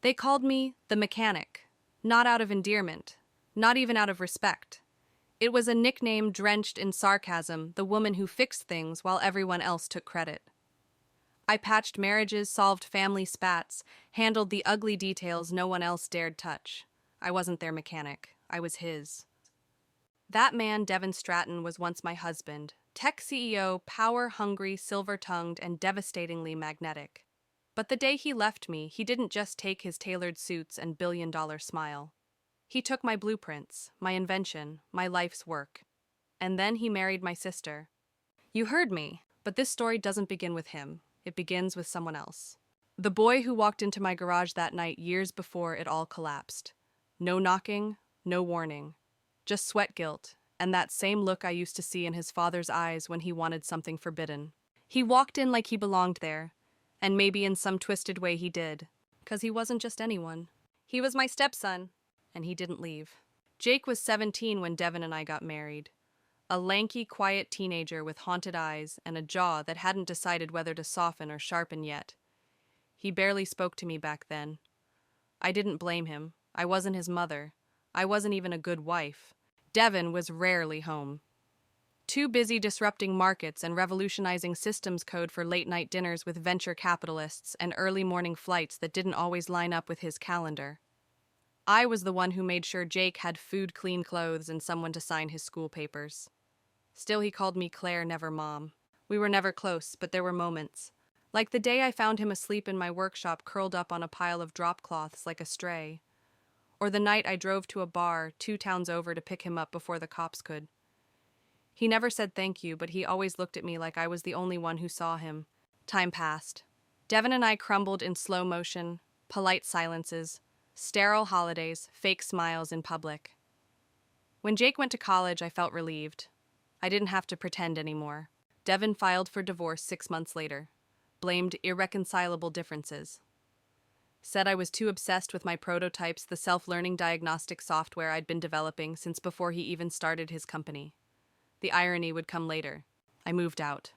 They called me the mechanic, not out of endearment, not even out of respect. It was a nickname drenched in sarcasm, the woman who fixed things while everyone else took credit. I patched marriages, solved family spats, handled the ugly details no one else dared touch. I wasn't their mechanic. I was his. That man, Devin Stratton, was once my husband. Tech CEO, power-hungry, silver-tongued, and devastatingly magnetic. But the day he left me, he didn't just take his tailored suits and billion-dollar smile. He took my blueprints, my invention, my life's work. And then he married my sister. You heard me, but this story doesn't begin with him. It begins with someone else. The boy who walked into my garage that night years before it all collapsed. No knocking, no warning. Just sweat guilt, and that same look I used to see in his father's eyes when he wanted something forbidden. He walked in like he belonged there, and maybe in some twisted way he did, 'cause he wasn't just anyone. He was my stepson, and he didn't leave. Jake was 17 when Devin and I got married. A lanky, quiet teenager with haunted eyes and a jaw that hadn't decided whether to soften or sharpen yet. He barely spoke to me back then. I didn't blame him. I wasn't his mother. I wasn't even a good wife. Devin was rarely home. Too busy disrupting markets and revolutionizing systems code for late-night dinners with venture capitalists and early morning flights that didn't always line up with his calendar. I was the one who made sure Jake had food, clean clothes, and someone to sign his school papers. Still, he called me Claire, never Mom. We were never close, but there were moments. Like the day I found him asleep in my workshop curled up on a pile of drop cloths like a stray. Or the night I drove to a bar 2 towns over to pick him up before the cops could. He never said thank you, but he always looked at me like I was the only one who saw him. Time passed. Devin and I crumbled in slow motion, polite silences, sterile holidays, fake smiles in public. When Jake went to college, I felt relieved. I didn't have to pretend anymore. Devin filed for divorce 6 months later. Blamed irreconcilable differences. Said I was too obsessed with my prototypes, the self-learning diagnostic software I'd been developing since before he even started his company. The irony would come later. I moved out.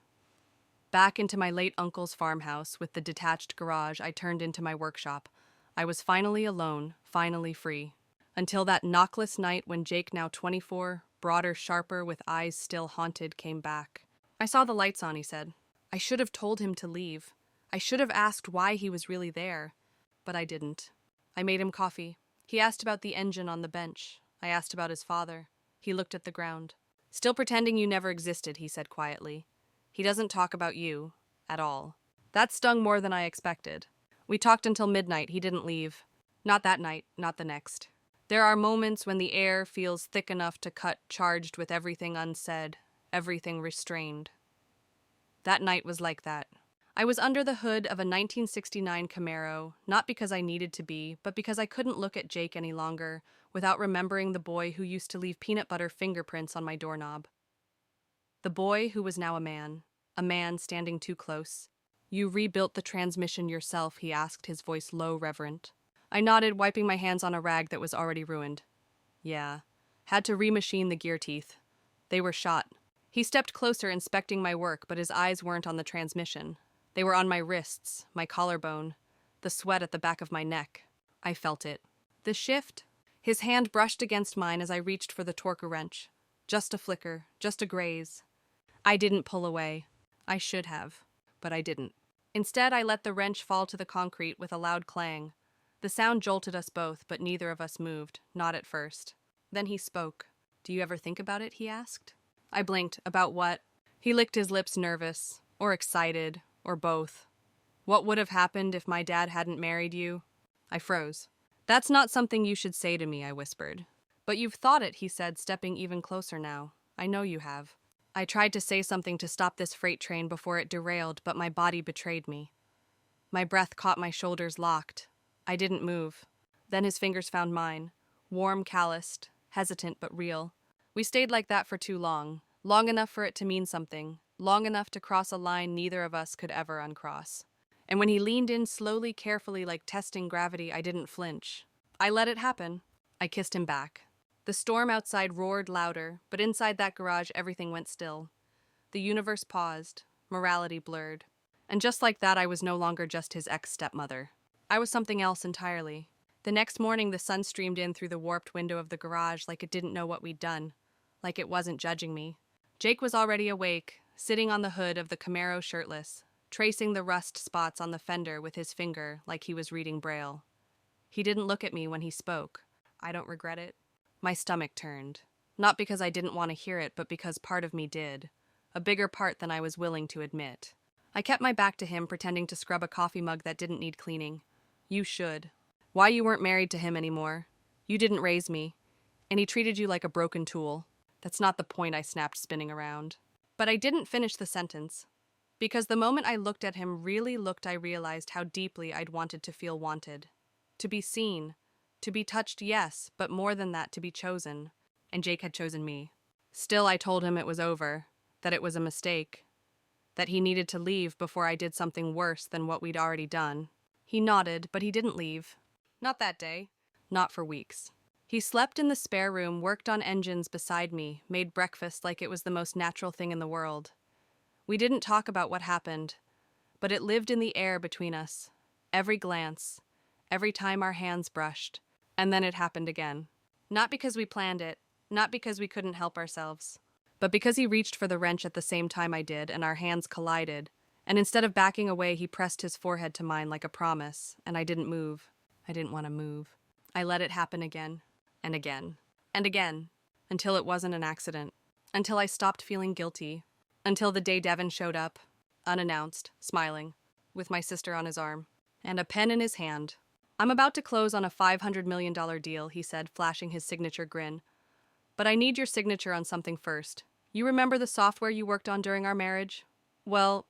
Back into my late uncle's farmhouse with the detached garage I turned into my workshop. I was finally alone, finally free. Until that knockless night when Jake, now 24, broader, sharper, with eyes still haunted, came back. I saw the lights on, he said. I should have told him to leave. I should have asked why he was really there. But I didn't. I made him coffee. He asked about the engine on the bench. I asked about his father. He looked at the ground. Still pretending you never existed, he said quietly. He doesn't talk about you. At all. That stung more than I expected. We talked until midnight. He didn't leave. Not that night, not the next. There are moments when the air feels thick enough to cut, charged with everything unsaid, everything restrained. That night was like that. I was under the hood of a 1969 Camaro, not because I needed to be, but because I couldn't look at Jake any longer without remembering the boy who used to leave peanut butter fingerprints on my doorknob. The boy who was now a man standing too close. You rebuilt the transmission yourself, he asked, his voice low, reverent. I nodded, wiping my hands on a rag that was already ruined. Yeah. Had to remachine the gear teeth. They were shot. He stepped closer, inspecting my work, but his eyes weren't on the transmission. They were on my wrists, my collarbone, the sweat at the back of my neck. I felt it. The shift? His hand brushed against mine as I reached for the torque wrench. Just a flicker, just a graze. I didn't pull away. I should have, but I didn't. Instead, I let the wrench fall to the concrete with a loud clang. The sound jolted us both, but neither of us moved, not at first. Then he spoke. Do you ever think about it, he asked. I blinked. About what? He licked his lips, nervous, or excited, or both. What would have happened if my dad hadn't married you? I froze. That's not something you should say to me, I whispered. But you've thought it, he said, stepping even closer now. I know you have. I tried to say something to stop this freight train before it derailed, but my body betrayed me. My breath caught my shoulders locked. I didn't move. Then his fingers found mine, warm, calloused, hesitant but real. We stayed like that for too long enough for it to mean something, long enough to cross a line neither of us could ever uncross. And when he leaned in slowly, carefully, like testing gravity, I didn't flinch. I let it happen. I kissed him back. The storm outside roared louder, but inside that garage everything went still. The universe paused, morality blurred. And just like that, I was no longer just his ex-stepmother. I was something else entirely. The next morning, the sun streamed in through the warped window of the garage like it didn't know what we'd done, like it wasn't judging me. Jake was already awake, sitting on the hood of the Camaro shirtless, tracing the rust spots on the fender with his finger like he was reading Braille. He didn't look at me when he spoke. I don't regret it. My stomach turned. Not because I didn't want to hear it, but because part of me did. A bigger part than I was willing to admit. I kept my back to him, pretending to scrub a coffee mug that didn't need cleaning. You should. Why you weren't married to him anymore. You didn't raise me. And he treated you like a broken tool. That's not the point, I snapped, spinning around. But I didn't finish the sentence. Because the moment I looked at him, I realized how deeply I'd wanted to feel wanted. To be seen. To be touched, yes, but more than that, to be chosen. And Jake had chosen me. Still, I told him it was over. That it was a mistake. That he needed to leave before I did something worse than what we'd already done. He nodded, but he didn't leave. Not that day. Not for weeks. He slept in the spare room, worked on engines beside me, made breakfast like it was the most natural thing in the world. We didn't talk about what happened, but it lived in the air between us. Every glance, every time our hands brushed, and then it happened again. Not because we planned it, not because we couldn't help ourselves, but because he reached for the wrench at the same time I did, and our hands collided, and instead of backing away, he pressed his forehead to mine like a promise, and I didn't move. I didn't want to move. I let it happen again. And again, and again, until it wasn't an accident, until I stopped feeling guilty, until the day Devin showed up, unannounced, smiling, with my sister on his arm, and a pen in his hand. I'm about to close on a $500 million deal, he said, flashing his signature grin. But I need your signature on something first. You remember the software you worked on during our marriage? Well,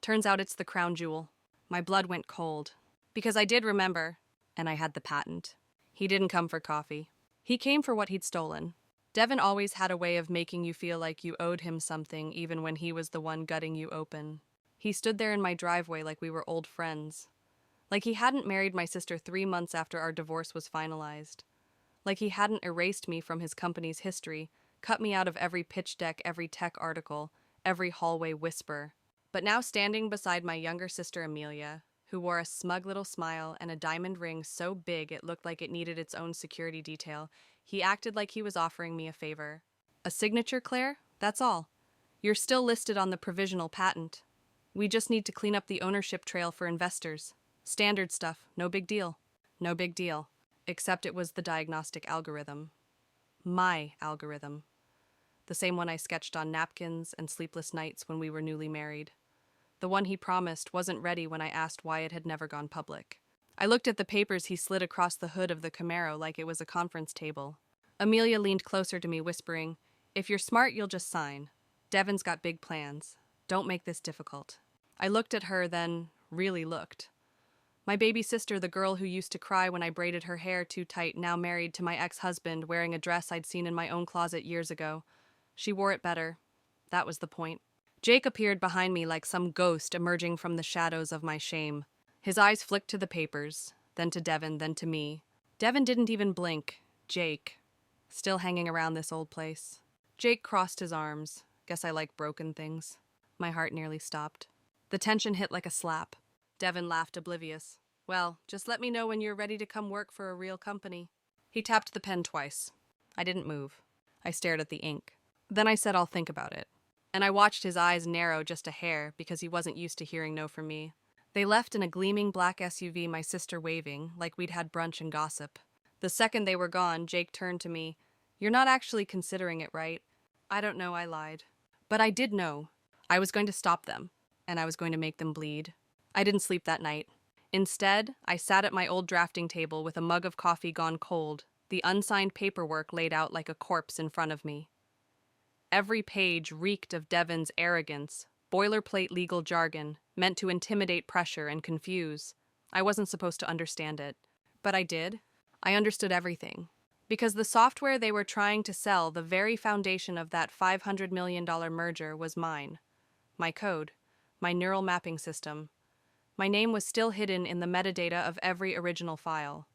turns out it's the crown jewel. My blood went cold, because I did remember, and I had the patent. He didn't come for coffee. He came for what he'd stolen. Devin always had a way of making you feel like you owed him something even when he was the one gutting you open. He stood there in my driveway like we were old friends. Like he hadn't married my sister 3 months after our divorce was finalized. Like he hadn't erased me from his company's history, cut me out of every pitch deck, every tech article, every hallway whisper. But now standing beside my younger sister Amelia, who wore a smug little smile and a diamond ring so big it looked like it needed its own security detail, he acted like he was offering me a favor. A signature, Claire? That's all. You're still listed on the provisional patent. We just need to clean up the ownership trail for investors. Standard stuff, no big deal. No big deal. Except it was the diagnostic algorithm. My algorithm. The same one I sketched on napkins and sleepless nights when we were newly married. The one he promised wasn't ready when I asked why it had never gone public. I looked at the papers he slid across the hood of the Camaro like it was a conference table. Amelia leaned closer to me, whispering, "If you're smart, you'll just sign. Devin's got big plans. Don't make this difficult." I looked at her, then really looked. My baby sister, the girl who used to cry when I braided her hair too tight, now married to my ex-husband, wearing a dress I'd seen in my own closet years ago. She wore it better. That was the point. Jake appeared behind me like some ghost emerging from the shadows of my shame. His eyes flicked to the papers, then to Devin, then to me. Devin didn't even blink. Jake. Still hanging around this old place. Jake crossed his arms. Guess I like broken things. My heart nearly stopped. The tension hit like a slap. Devin laughed, oblivious. "Well, just let me know when you're ready to come work for a real company." He tapped the pen twice. I didn't move. I stared at the ink. Then I said, "I'll think about it." And I watched his eyes narrow just a hair because he wasn't used to hearing no from me. They left in a gleaming black SUV, my sister waving, like we'd had brunch and gossip. The second they were gone, Jake turned to me. "You're not actually considering it, right?" "I don't know," I lied. But I did know. I was going to stop them, and I was going to make them bleed. I didn't sleep that night. Instead, I sat at my old drafting table with a mug of coffee gone cold, the unsigned paperwork laid out like a corpse in front of me. Every page reeked of Devin's arrogance, boilerplate legal jargon, meant to intimidate, pressure, and confuse. I wasn't supposed to understand it. But I did. I understood everything. Because the software they were trying to sell, the very foundation of that $500 million merger, was mine. My code. My neural mapping system. My name was still hidden in the metadata of every original file.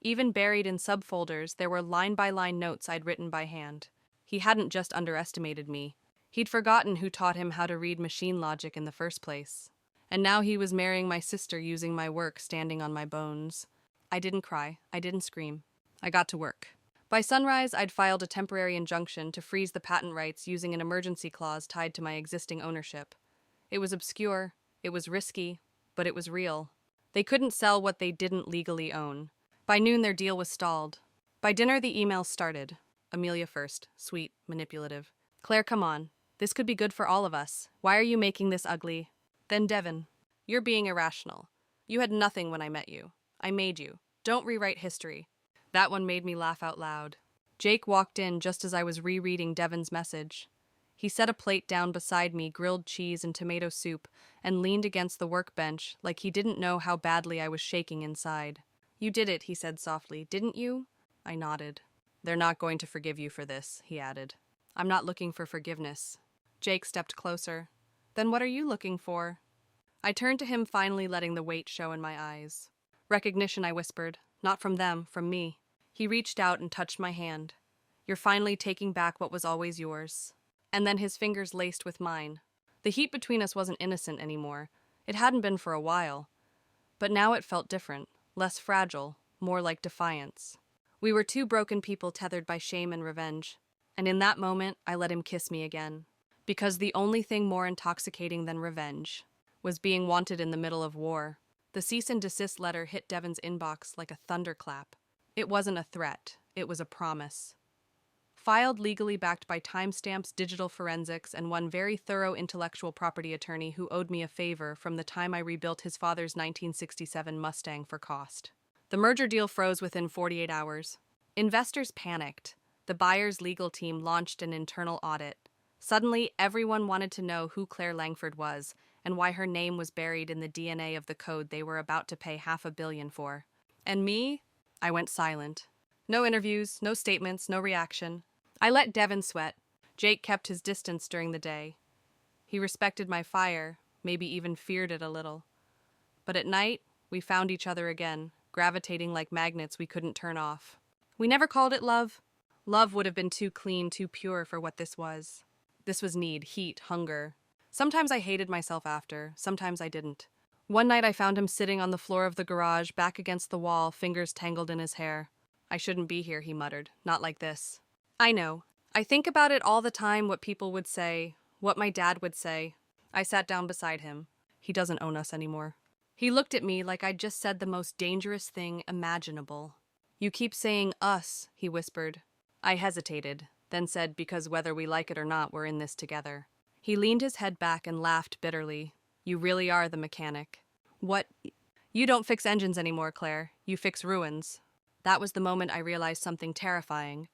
Even buried in subfolders, there were line-by-line notes I'd written by hand. He hadn't just underestimated me. He'd forgotten who taught him how to read machine logic in the first place. And now he was marrying my sister using my work standing on my bones. I didn't cry. I didn't scream. I got to work. By sunrise, I'd filed a temporary injunction to freeze the patent rights using an emergency clause tied to my existing ownership. It was obscure, it was risky, but it was real. They couldn't sell what they didn't legally own. By noon, their deal was stalled. By dinner, the emails started. Amelia first, sweet, manipulative. Claire, come on. This could be good for all of us. Why are you making this ugly? Then Devin, you're being irrational. You had nothing when I met you. I made you. Don't rewrite history. That one made me laugh out loud. Jake walked in just as I was rereading Devin's message. He set a plate down beside me, grilled cheese and tomato soup, and leaned against the workbench like he didn't know how badly I was shaking inside. You did it, he said softly, didn't you? I nodded. They're not going to forgive you for this, he added. I'm not looking for forgiveness. Jake stepped closer. Then what are you looking for? I turned to him, finally letting the weight show in my eyes. Recognition, I whispered. Not from them, from me. He reached out and touched my hand. You're finally taking back what was always yours. And then his fingers laced with mine. The heat between us wasn't innocent anymore. It hadn't been for a while. But now it felt different, less fragile, more like defiance. We were two broken people tethered by shame and revenge. And in that moment, I let him kiss me again. Because the only thing more intoxicating than revenge was being wanted in the middle of war. The cease and desist letter hit Devin's inbox like a thunderclap. It wasn't a threat. It was a promise. Filed legally, backed by timestamps, digital forensics, and one very thorough intellectual property attorney who owed me a favor from the time I rebuilt his father's 1967 Mustang for cost. The merger deal froze within 48 hours. Investors panicked. The buyer's legal team launched an internal audit. Suddenly, everyone wanted to know who Claire Langford was and why her name was buried in the DNA of the code they were about to pay $500 million for. And me? I went silent. No interviews, no statements, no reaction. I let Devin sweat. Jake kept his distance during the day. He respected my fire, maybe even feared it a little. But at night, we found each other again, gravitating like magnets we couldn't turn off. We never called it love. Love would have been too clean, too pure for what this was. This was need, heat, hunger. Sometimes I hated myself after, sometimes I didn't. One night I found him sitting on the floor of the garage, back against the wall, fingers tangled in his hair. I shouldn't be here, he muttered. Not like this. I know. I think about it all the time, what people would say, what my dad would say. I sat down beside him. He doesn't own us anymore. He looked at me like I'd just said the most dangerous thing imaginable. You keep saying us, he whispered. I hesitated, then said, because whether we like it or not, we're in this together. He leaned his head back and laughed bitterly. You really are the mechanic. What? You don't fix engines anymore, Claire. You fix ruins. That was the moment I realized something terrifying.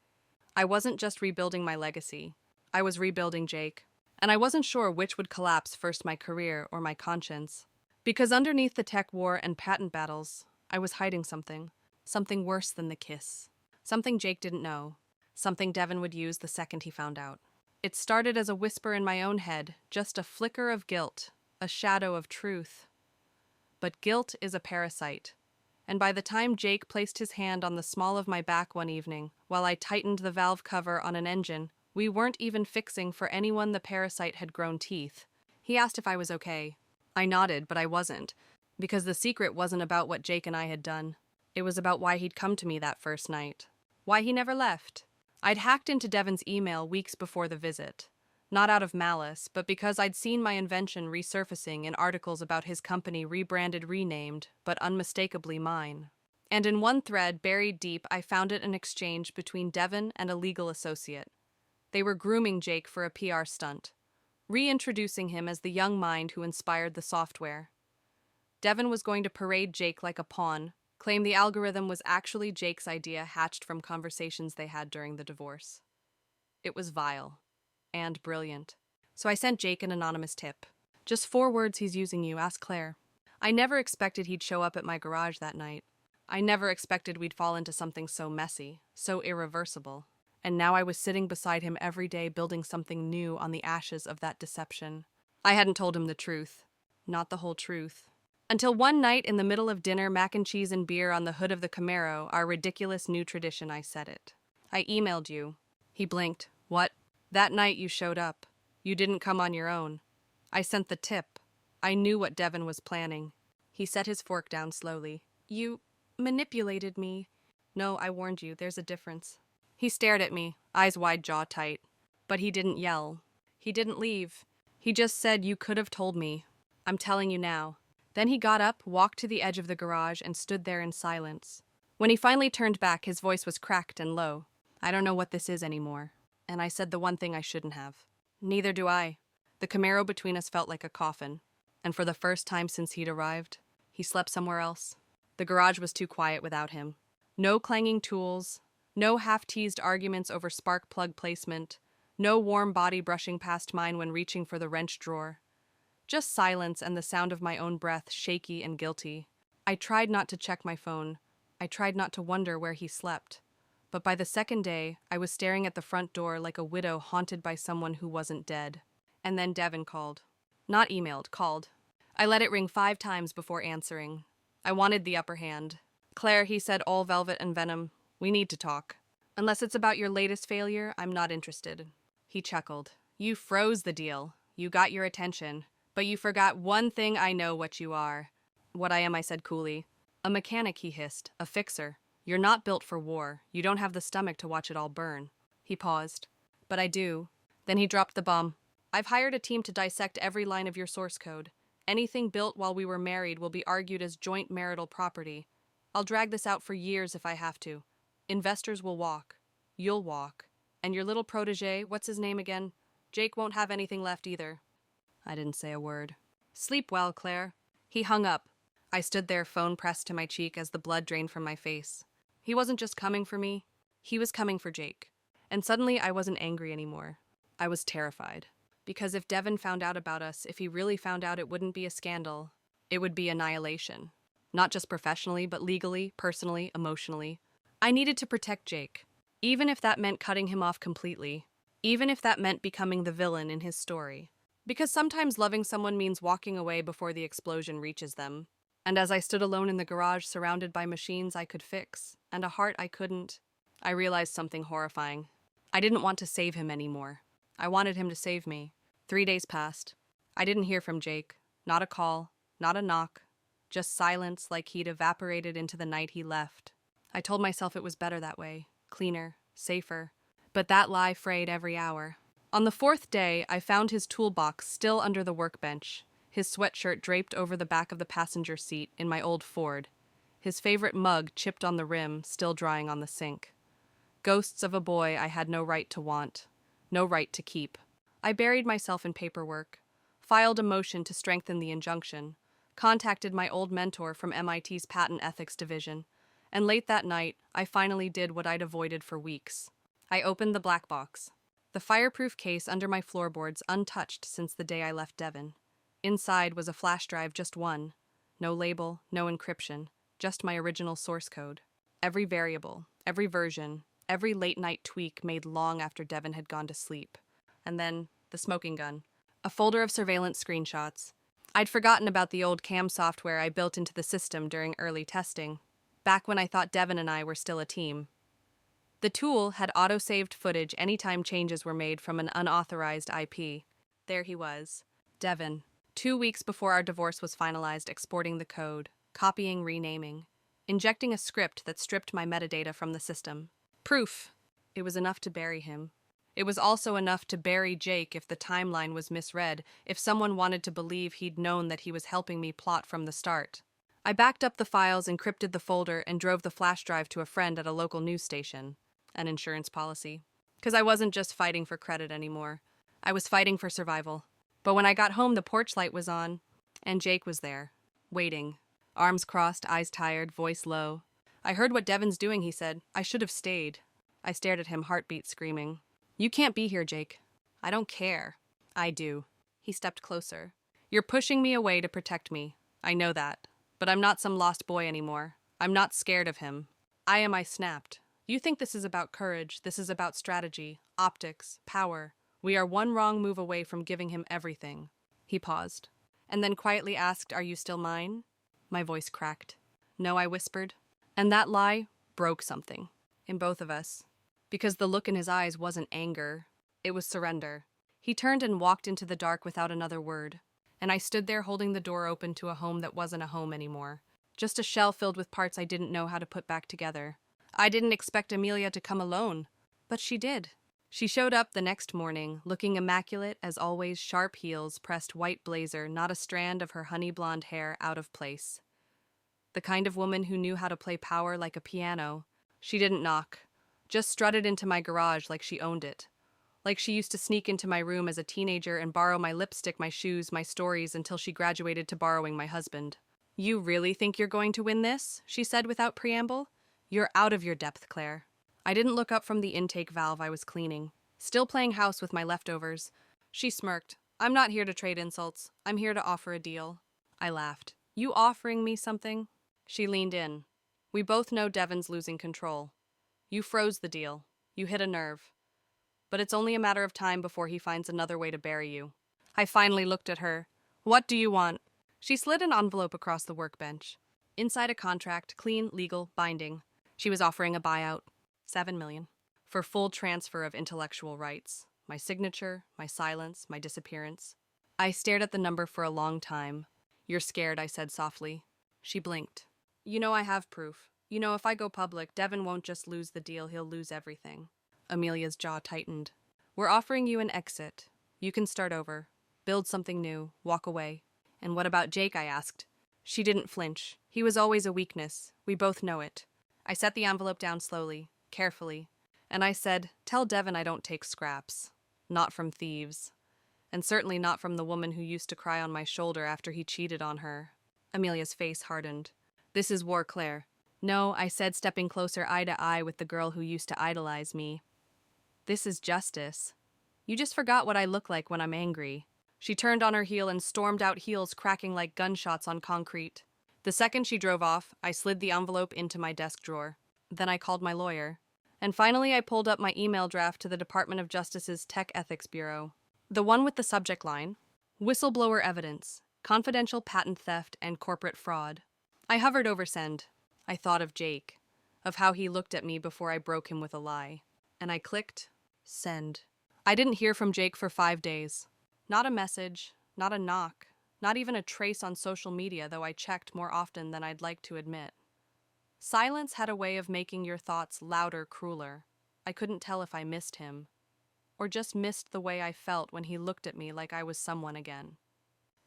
I wasn't just rebuilding my legacy. I was rebuilding Jake. And I wasn't sure which would collapse first, my career or my conscience. Because underneath the tech war and patent battles, I was hiding something. Something worse than the kiss. Something Jake didn't know. Something Devin would use the second he found out. It started as a whisper in my own head, just a flicker of guilt, a shadow of truth. But guilt is a parasite. And by the time Jake placed his hand on the small of my back one evening, while I tightened the valve cover on an engine, we weren't even fixing for anyone the parasite had grown teeth. He asked if I was okay. I nodded, but I wasn't, because the secret wasn't about what Jake and I had done. It was about why he'd come to me that first night. Why he never left. I'd hacked into Devin's email weeks before the visit. Not out of malice, but because I'd seen my invention resurfacing in articles about his company rebranded, renamed, but unmistakably mine. And in one thread, buried deep, I found it an exchange between Devin and a legal associate. They were grooming Jake for a PR stunt, reintroducing him as the young mind who inspired the software. Devin was going to parade Jake like a pawn, claim the algorithm was actually Jake's idea hatched from conversations they had during the divorce. It was vile. And brilliant. So I sent Jake an anonymous tip. Just 4 words, he's using you, ask Claire. I never expected he'd show up at my garage that night. I never expected we'd fall into something so messy, so irreversible. And now I was sitting beside him every day building something new on the ashes of that deception. I hadn't told him the truth. Not the whole truth. Until one night in the middle of dinner, mac and cheese and beer on the hood of the Camaro, our ridiculous new tradition, I said it. I emailed you. He blinked. What? That night you showed up. You didn't come on your own. I sent the tip. I knew what Devon was planning. He set his fork down slowly. You manipulated me. No, I warned you, there's a difference. He stared at me, eyes wide, jaw tight. But he didn't yell. He didn't leave. He just said, you could have told me. I'm telling you now. Then he got up, walked to the edge of the garage, and stood there in silence. When he finally turned back, his voice was cracked and low. I don't know what this is anymore. And I said the one thing I shouldn't have. Neither do I. The Camaro between us felt like a coffin. And for the first time since he'd arrived, he slept somewhere else. The garage was too quiet without him. No clanging tools, no half-teased arguments over spark plug placement, no warm body brushing past mine when reaching for the wrench drawer. Just silence and the sound of my own breath, shaky and guilty. I tried not to check my phone. I tried not to wonder where he slept. But by the second day, I was staring at the front door like a widow haunted by someone who wasn't dead. And then Devon called. Not emailed, called. I let it ring 5 times before answering. I wanted the upper hand. Claire, he said, all velvet and venom. We need to talk. Unless it's about your latest failure, I'm not interested. He chuckled. You froze the deal. You got your attention. But you forgot one thing. I know what you are. What I am, I said coolly. A mechanic, he hissed. A fixer. You're not built for war. You don't have the stomach to watch it all burn. He paused. But I do. Then he dropped the bomb. I've hired a team to dissect every line of your source code. Anything built while we were married will be argued as joint marital property. I'll drag this out for years if I have to. Investors will walk. You'll walk. And your little protege, what's his name again? Jake won't have anything left either. I didn't say a word. Sleep well, Claire. He hung up. I stood there, phone pressed to my cheek as the blood drained from my face. He wasn't just coming for me. He was coming for Jake. And suddenly I wasn't angry anymore. I was terrified. Because if Devon found out about us, if he really found out, it wouldn't be a scandal. It would be annihilation. Not just professionally, but legally, personally, emotionally. I needed to protect Jake. Even if that meant cutting him off completely. Even if that meant becoming the villain in his story. Because sometimes loving someone means walking away before the explosion reaches them. And as I stood alone in the garage, surrounded by machines I could fix, and a heart I couldn't, I realized something horrifying. I didn't want to save him anymore. I wanted him to save me. 3 days passed. I didn't hear from Jake. Not a call, not a knock. Just silence like he'd evaporated into the night he left. I told myself it was better that way. Cleaner, safer. But that lie frayed every hour. On the 4th day, I found his toolbox still under the workbench, his sweatshirt draped over the back of the passenger seat in my old Ford, his favorite mug chipped on the rim, still drying on the sink. Ghosts of a boy I had no right to want, no right to keep. I buried myself in paperwork, filed a motion to strengthen the injunction, contacted my old mentor from MIT's Patent Ethics Division, and late that night, I finally did what I'd avoided for weeks. I opened the black box. The fireproof case under my floorboards untouched since the day I left Devon. Inside was a flash drive, just one. No label, no encryption, just my original source code. Every variable, every version, every late-night tweak made long after Devon had gone to sleep. And then, the smoking gun. A folder of surveillance screenshots. I'd forgotten about the old cam software I built into the system during early testing, back when I thought Devon and I were still a team. The tool had auto-saved footage anytime changes were made from an unauthorized IP. There he was, Devon, 2 weeks before our divorce was finalized, exporting the code, copying, renaming, injecting a script that stripped my metadata from the system. Proof. It was enough to bury him. It was also enough to bury Jake if the timeline was misread, if someone wanted to believe he'd known that he was helping me plot from the start. I backed up the files, encrypted the folder, and drove the flash drive to a friend at a local news station. An insurance policy. Because I wasn't just fighting for credit anymore. I was fighting for survival. But when I got home, the porch light was on, and Jake was there, waiting. Arms crossed, eyes tired, voice low. I heard what Devon's doing, he said. I should have stayed. I stared at him, heartbeat screaming. You can't be here, Jake. I don't care. I do. He stepped closer. You're pushing me away to protect me. I know that. But I'm not some lost boy anymore. I'm not scared of him. I snapped. You think this is about courage, this is about strategy, optics, power. We are one wrong move away from giving him everything. He paused, and then quietly asked, Are you still mine? My voice cracked. No, I whispered. And that lie broke something in both of us. Because the look in his eyes wasn't anger, it was surrender. He turned and walked into the dark without another word. and I stood there holding the door open to a home that wasn't a home anymore. Just a shell filled with parts I didn't know how to put back together. I didn't expect Amelia to come alone, but she did. She showed up the next morning, looking immaculate as always, sharp heels, pressed white blazer, not a strand of her honey blonde hair out of place. The kind of woman who knew how to play power like a piano. She didn't knock, just strutted into my garage like she owned it. Like she used to sneak into my room as a teenager and borrow my lipstick, my shoes, my stories until she graduated to borrowing my husband. "You really think you're going to win this?" she said without preamble. "You're out of your depth, Claire." I didn't look up from the intake valve I was cleaning, still playing house with my leftovers. She smirked. "I'm not here to trade insults. I'm here to offer a deal." I laughed. "You offering me something?" She leaned in. "We both know Devon's losing control. You froze the deal. You hit a nerve. But it's only a matter of time before he finds another way to bury you." I finally looked at her. "What do you want?" She slid an envelope across the workbench. Inside a contract, clean, legal, binding. She was offering a buyout. $7 million. For full transfer of intellectual rights. My signature, my silence, my disappearance. I stared at the number for a long time. "You're scared," I said softly. She blinked. "You know I have proof. You know if I go public, Devon won't just lose the deal, he'll lose everything." Amelia's jaw tightened. "We're offering you an exit. You can start over. Build something new. Walk away." "And what about Jake?" I asked. She didn't flinch. "He was always a weakness. We both know it." I set the envelope down slowly, carefully, and I said, "Tell Devon I don't take scraps. Not from thieves. And certainly not from the woman who used to cry on my shoulder after he cheated on her." Amelia's face hardened. "This is war, Claire." "No," I said, stepping closer eye to eye with the girl who used to idolize me. "This is justice. You just forgot what I look like when I'm angry." She turned on her heel and stormed out, heels cracking like gunshots on concrete. The second she drove off, I slid the envelope into my desk drawer. Then I called my lawyer. And finally I pulled up my email draft to the Department of Justice's Tech Ethics Bureau. The one with the subject line, "Whistleblower Evidence, Confidential Patent Theft and Corporate Fraud." I hovered over send. I thought of Jake, of how he looked at me before I broke him with a lie. And I clicked send. I didn't hear from Jake for 5 days. Not a message, not a knock, not even a trace on social media, though I checked more often than I'd like to admit. Silence had a way of making your thoughts louder, crueler. I couldn't tell if I missed him, or just missed the way I felt when he looked at me like I was someone again.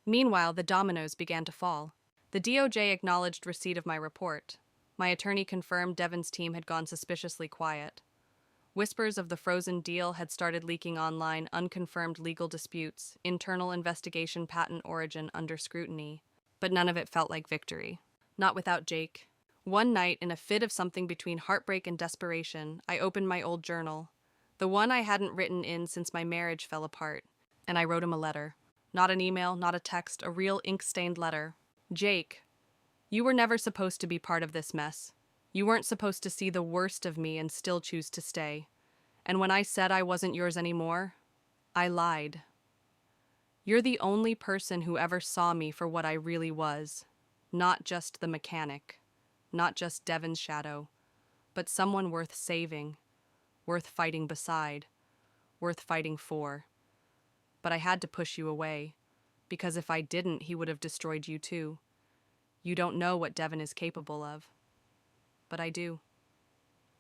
Meanwhile, the dominoes began to fall. The DOJ acknowledged receipt of my report. My attorney confirmed Devon's team had gone suspiciously quiet. Whispers of the frozen deal had started leaking online, unconfirmed legal disputes, internal investigation, patent origin under scrutiny. But none of it felt like victory. Not without Jake. One night, in a fit of something between heartbreak and desperation, I opened my old journal, the one I hadn't written in since my marriage fell apart, and I wrote him a letter. Not an email, not a text, a real ink-stained letter. "Jake, you were never supposed to be part of this mess. You weren't supposed to see the worst of me and still choose to stay. And when I said I wasn't yours anymore, I lied. You're the only person who ever saw me for what I really was. Not just the mechanic, not just Devon's shadow, but someone worth saving, worth fighting beside, worth fighting for. But I had to push you away, because if I didn't, he would have destroyed you too. You don't know what Devon is capable of. But I do.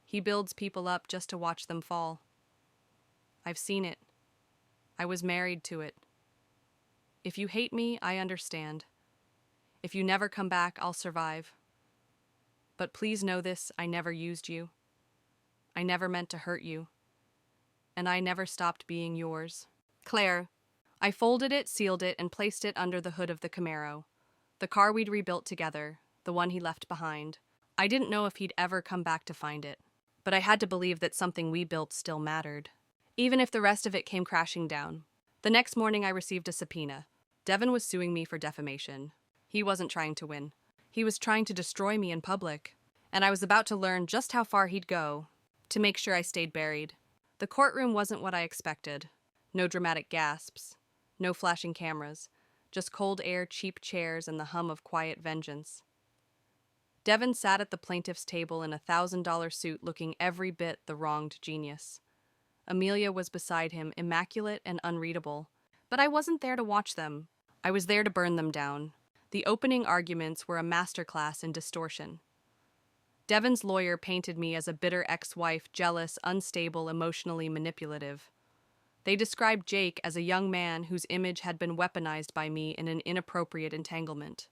He builds people up just to watch them fall. I've seen it. I was married to it. If you hate me, I understand. If you never come back, I'll survive. But please know this, I never used you. I never meant to hurt you. And I never stopped being yours. Claire." I folded it, sealed it, and placed it under the hood of the Camaro. The car we'd rebuilt together, the one he left behind. I didn't know if he'd ever come back to find it, but I had to believe that something we built still mattered, even if the rest of it came crashing down. The next morning I received a subpoena. Devon was suing me for defamation. He wasn't trying to win. He was trying to destroy me in public, and I was about to learn just how far he'd go to make sure I stayed buried. The courtroom wasn't what I expected. No dramatic gasps, no flashing cameras, just cold air, cheap chairs, and the hum of quiet vengeance. Devon sat at the plaintiff's table in a $1,000 suit, looking every bit the wronged genius. Amelia was beside him, immaculate and unreadable. But I wasn't there to watch them. I was there to burn them down. The opening arguments were a masterclass in distortion. Devon's lawyer painted me as a bitter ex-wife, jealous, unstable, emotionally manipulative. They described Jake as a young man whose image had been weaponized by me in an inappropriate entanglement.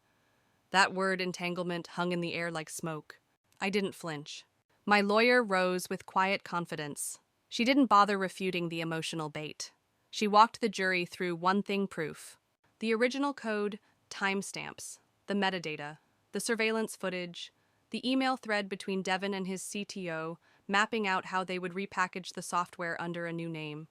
That word, entanglement, hung in the air like smoke. I didn't flinch. My lawyer rose with quiet confidence. She didn't bother refuting the emotional bait. She walked the jury through one thing proof: the original code, timestamps, the metadata, the surveillance footage, the email thread between Devon and his CTO, mapping out how they would repackage the software under a new name.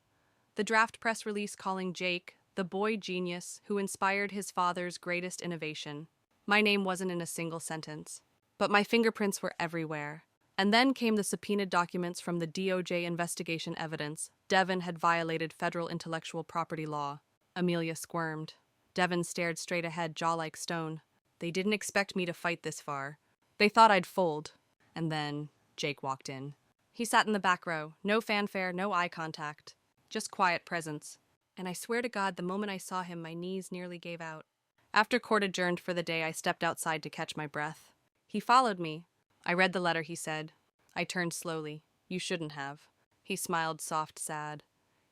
The draft press release calling Jake the boy genius who inspired his father's greatest innovation. My name wasn't in a single sentence, but my fingerprints were everywhere. And then came the subpoenaed documents from the DOJ investigation evidence. Devon had violated federal intellectual property law. Amelia squirmed. Devon stared straight ahead, jaw like stone. They didn't expect me to fight this far. They thought I'd fold. And then Jake walked in. He sat in the back row. No fanfare, no eye contact. Just quiet presence. And I swear to God, the moment I saw him, my knees nearly gave out. After court adjourned for the day, I stepped outside to catch my breath. He followed me. I read the letter he said. I turned slowly. You shouldn't have. He smiled, soft, sad.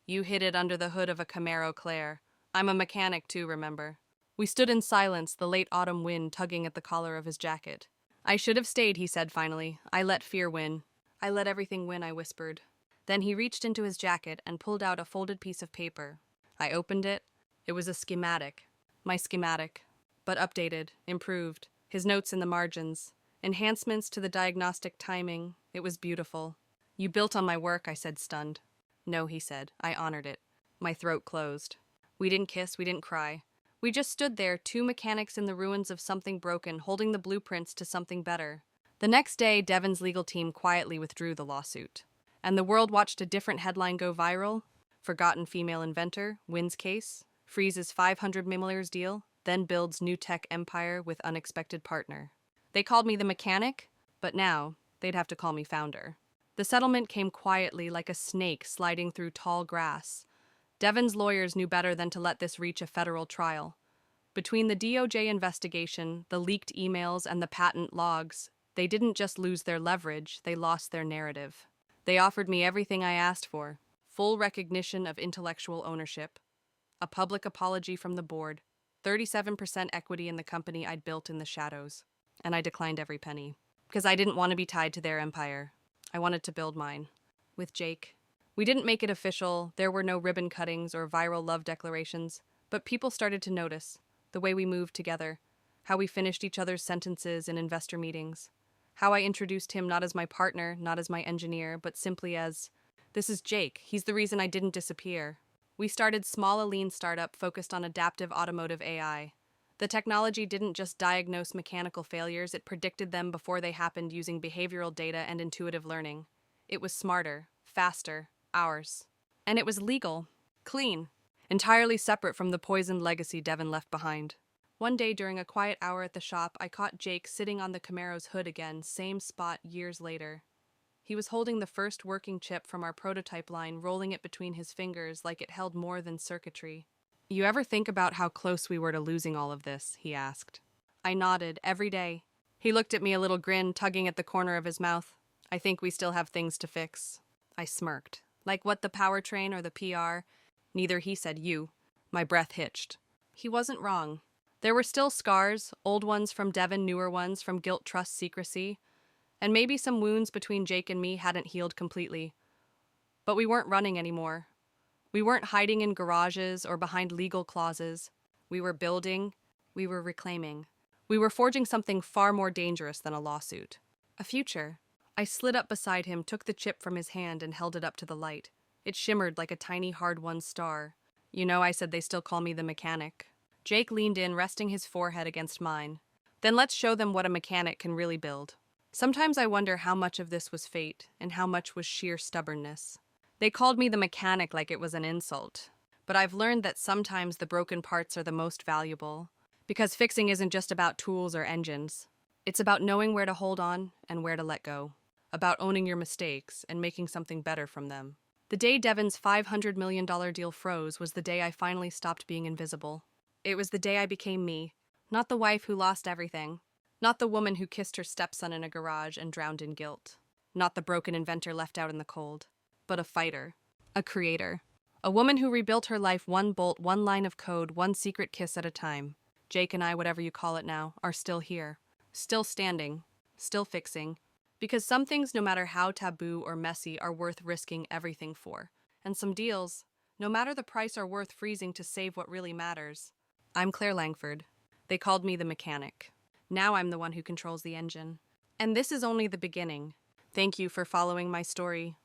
You hid it under the hood of a Camaro Claire. I'm a mechanic too, remember? We stood in silence, the late autumn wind tugging at the collar of his jacket. I should have stayed, he said finally. I let fear win. I let everything win, I whispered. Then he reached into his jacket and pulled out a folded piece of paper. I opened it. It was a schematic. My schematic. But updated, improved. His notes in the margins. Enhancements to the diagnostic timing. It was beautiful. You built on my work, I said, stunned. No, he said. I honored it. My throat closed. We didn't kiss, we didn't cry. We just stood there, two mechanics in the ruins of something broken, holding the blueprints to something better. The next day, Devon's legal team quietly withdrew the lawsuit. And the world watched a different headline go viral. Forgotten female inventor, wins case, freezes $500 million deal, then builds new tech empire with unexpected partner. They called me the mechanic, but now they'd have to call me founder. The settlement came quietly like a snake sliding through tall grass. Devon's lawyers knew better than to let this reach a federal trial. Between the DOJ investigation, the leaked emails, and the patent logs, they didn't just lose their leverage, they lost their narrative. They offered me everything I asked for: full recognition of intellectual ownership, a public apology from the board, 37% equity in the company I'd built in the shadows. And I declined every penny, because I didn't want to be tied to their empire. I wanted to build mine. With Jake. We didn't make it official, there were no ribbon cuttings or viral love declarations, but people started to notice the way we moved together, how we finished each other's sentences in investor meetings, how I introduced him not as my partner, not as my engineer, but simply as, this is Jake, he's the reason I didn't disappear. We started small, a lean startup focused on adaptive automotive AI. The technology didn't just diagnose mechanical failures, it predicted them before they happened using behavioral data and intuitive learning. It was smarter, faster, ours. And it was legal, clean, entirely separate from the poisoned legacy Devon left behind. One day during a quiet hour at the shop, I caught Jake sitting on the Camaro's hood again, same spot years later. He was holding the first working chip from our prototype line, rolling it between his fingers like it held more than circuitry. You ever think about how close we were to losing all of this? He asked. I nodded, every day. He looked at me, a little grin tugging at the corner of his mouth. I think we still have things to fix. I smirked. Like what, the powertrain or the PR? Neither, he said. You. My breath hitched. He wasn't wrong. There were still scars, old ones from Devon, newer ones from guilt, trust, secrecy. And maybe some wounds between Jake and me hadn't healed completely. But we weren't running anymore. We weren't hiding in garages or behind legal clauses. We were building. We were reclaiming. We were forging something far more dangerous than a lawsuit. A future. I slid up beside him, took the chip from his hand, and held it up to the light. It shimmered like a tiny hard-won star. You know, I said, they still call me the mechanic. Jake leaned in, resting his forehead against mine. Then let's show them what a mechanic can really build. Sometimes I wonder how much of this was fate and how much was sheer stubbornness. They called me the mechanic like it was an insult. But I've learned that sometimes the broken parts are the most valuable. Because fixing isn't just about tools or engines. It's about knowing where to hold on and where to let go. About owning your mistakes and making something better from them. The day Devon's $500 million deal froze was the day I finally stopped being invisible. It was the day I became me. Not the wife who lost everything. Not the woman who kissed her stepson in a garage and drowned in guilt. Not the broken inventor left out in the cold. But a fighter. A creator. A woman who rebuilt her life one bolt, one line of code, one secret kiss at a time. Jake and I, whatever you call it now, are still here. Still standing. Still fixing. Because some things, no matter how taboo or messy, are worth risking everything for. And some deals, no matter the price, are worth freezing to save what really matters. I'm Claire Langford. They called me the mechanic. Now I'm the one who controls the engine. And this is only the beginning. Thank you for following my story.